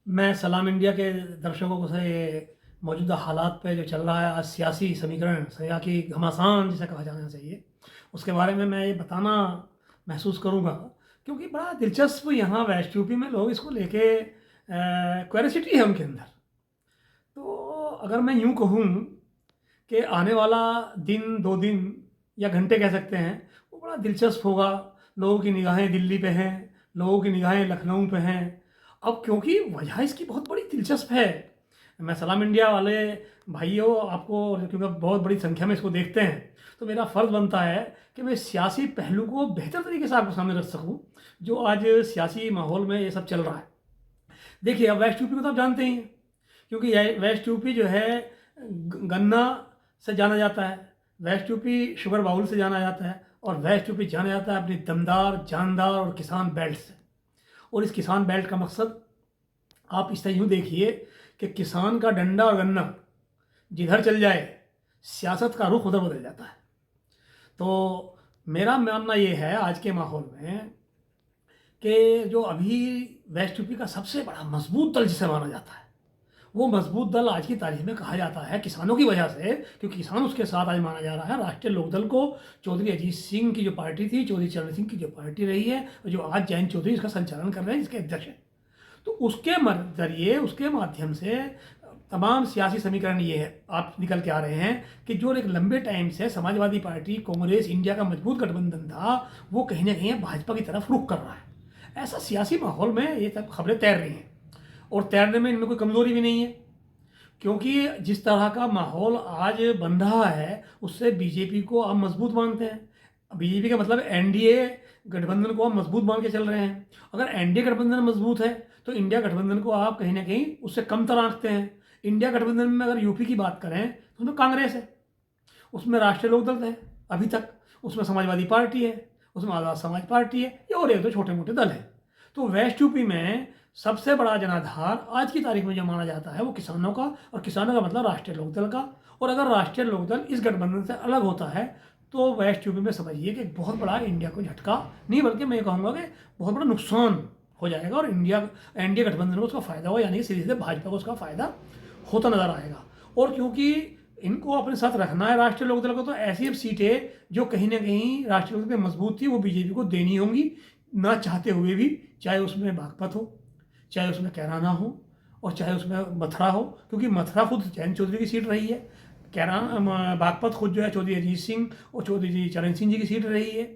मैं सलाम इंडिया के दर्शकों से मौजूदा हालात पे जो चल रहा है आज सियासी समीकरण सया की घमासान जिसे कहा जाना चाहिए, उसके बारे में मैं ये बताना महसूस करूँगा, क्योंकि बड़ा दिलचस्प यहाँ वेस्ट यूपी में लोग इसको लेके क्यूरियोसिटी है उनके अंदर। तो अगर मैं यूँ कहूँ कि आने वाला दिन 2 दिन या घंटे कह सकते हैं, वो बड़ा दिलचस्प होगा। लोगों की निगाहें दिल्ली पे हैं, लोगों की निगाहें लखनऊ पे हैं। अब क्योंकि वजह इसकी बहुत बड़ी दिलचस्प है। मैं सलाम इंडिया वाले भाइयों आपको, क्योंकि बहुत बड़ी संख्या में इसको देखते हैं, तो मेरा फ़र्ज़ बनता है कि मैं सियासी पहलू को बेहतर तरीके से आपके सामने रख सकूँ, जो आज सियासी माहौल में ये सब चल रहा है। देखिए, अब वेस्ट यूपी को तो आप जानते ही हैं, क्योंकि ये वेस्ट यूपी जो है गन्ना से जाना जाता है, वेस्ट यूपी शुगर बाउल से जाना जाता है, और वेस्ट यूपी जाना जाता है अपनी दमदार, जानदार और किसान बेल्ट से। और इस किसान बेल्ट का मकसद आप इस तरह यूँ देखिए कि किसान का डंडा और गन्ना जिधर चल जाए, सियासत का रुख उधर बदल जाता है। तो मेरा मानना ये है आज के माहौल में कि जो अभी वेस्ट यूपी का सबसे बड़ा मजबूत दल जिसे माना जाता है, वो मजबूत दल आज की तारीख में कहा जाता है किसानों की वजह से, क्योंकि किसान उसके साथ आज माना जा रहा है। राष्ट्रीय लोकदल को चौधरी अजीत सिंह की जो पार्टी थी, चौधरी चरण सिंह की जो पार्टी रही है, जो आज जयंत चौधरी इसका संचालन कर रहे हैं, इसके अध्यक्ष हैं, तो उसके जरिए, उसके माध्यम से तमाम सियासी समीकरण ये है आप निकल के आ रहे हैं कि जो एक लंबे टाइम से समाजवादी पार्टी, कांग्रेस, इंडिया का मजबूत गठबंधन था, वो कहीं ना कहीं भाजपा की तरफ रुख कर रहा है। ऐसा सियासी माहौल में ये सब खबरें तैर रही हैं, और तैरने में इनमें कोई कमज़ोरी भी नहीं है, क्योंकि जिस तरह का माहौल आज बन रहा है उससे बीजेपी को आप मजबूत मानते हैं। बीजेपी का मतलब एनडीए गठबंधन को आप मजबूत मान के चल रहे हैं। अगर एनडीए गठबंधन मजबूत है तो इंडिया गठबंधन को आप कहीं ना कहीं उससे कम तरह आंकते हैं। इंडिया गठबंधन में अगर यूपी की बात करें तो उसमें कांग्रेस है, उसमें राष्ट्रीय लोकदल है अभी तक, उसमें समाजवादी पार्टी है, उसमें आज़ाद समाज पार्टी है, ये और एक दो छोटे मोटे दल हैं। तो वेस्ट यूपी में सबसे बड़ा जनाधार आज की तारीख में जो माना जाता है वो किसानों का, और किसानों का मतलब राष्ट्रीय लोकदल का। और अगर राष्ट्रीय लोकदल इस गठबंधन से अलग होता है तो वेस्ट यूपी में समझिए कि एक बहुत बड़ा इंडिया को झटका नहीं, बल्कि मैं ये कहूँगा कि बहुत बड़ा नुकसान हो जाएगा, और इंडिया एनडीए गठबंधन को उसका फ़ायदा हो, यानी कि सीधे सीधे भाजपा को उसका फ़ायदा होता नजर आएगा। और क्योंकि इनको अपने साथ रखना है राष्ट्रीय लोकदल को, तो ऐसी अब सीटें जो कहीं ना कहीं राष्ट्रीय लोकदल में मजबूत थी वो बीजेपी को देनी होंगी, ना चाहते हुए भी, चाहे उसमें बागपत हो, चाहे उसमें कैराना हो, और चाहे उसमें मथुरा हो, क्योंकि मथुरा खुद जयंत चौधरी की सीट रही है, कैराना बागपत खुद जो है चौधरी अजीत सिंह और चौधरी चरण सिंह जी की सीट रही है।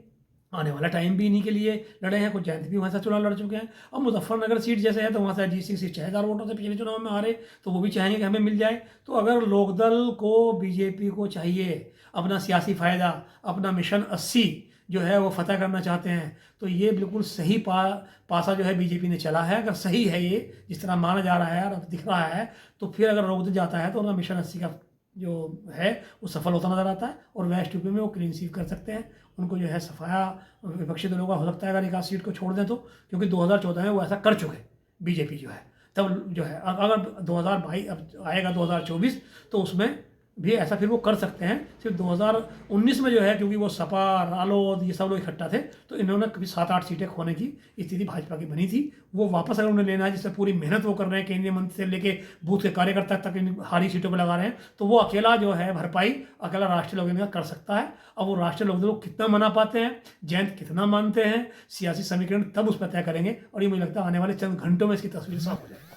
आने वाला टाइम भी इन्हीं के लिए लड़े हैं, कुछ जयंत भी वहाँ से चुनाव लड़ चुके हैं। अब मुजफ्फरनगर सीट जैसे है तो वहाँ से अजीत सिंह सीट 6,000 वोटों से पिछले चुनाव में हारे, तो वो भी चाहेंगे कि हमें मिल जाए। तो अगर लोकदल को, बीजेपी को चाहिए अपना सियासी फ़ायदा, अपना मिशन 80 जो है वो फतह करना चाहते हैं, तो ये बिल्कुल सही पासा जो है बीजेपी ने चला है। अगर सही है ये जिस तरह माना जा रहा है और अब दिख रहा है, तो फिर अगर रोक जाता है तो उनका मिशन 80 का जो है वो सफल होता नजर आता है, और वेस्ट यूपी में वो क्लीन स्वीप कर सकते हैं। उनको जो है सफाया विपक्षी दलों का हो सकता है अगर एक आध सीट को छोड़ दें तो, क्योंकि 2014 में वो ऐसा कर चुके बीजेपी जो है। तब जो है अगर 2022 अब आएगा 2024 तो उसमें भी ऐसा फिर वो कर सकते हैं। सिर्फ 2019 में जो है, क्योंकि वो सपा, रालोद, ये सब लोग इकट्ठा थे, तो इन्होंने कभी 7-8 सीटें खोने की स्थिति भाजपा की बनी थी। वो वापस अगर उन्हें लेना है, जिससे पूरी मेहनत वो कर रहे हैं, केंद्रीय मंत्री से लेके बूथ के कार्यकर्ता तक इन हारी सीटों पर लगा रहे हैं, तो वो अकेला जो है भरपाई अकेला राष्ट्रीय लोकदल कर सकता है। अब वो राष्ट्रीय लोकदल को कितना मना पाते हैं, जयंत कितना मानते हैं, सियासी समीकरण तब उस पर तय करेंगे, और ये मुझे लगता है आने वाले चंद घंटों में इसकी तस्वीर साफ हो जाएगी।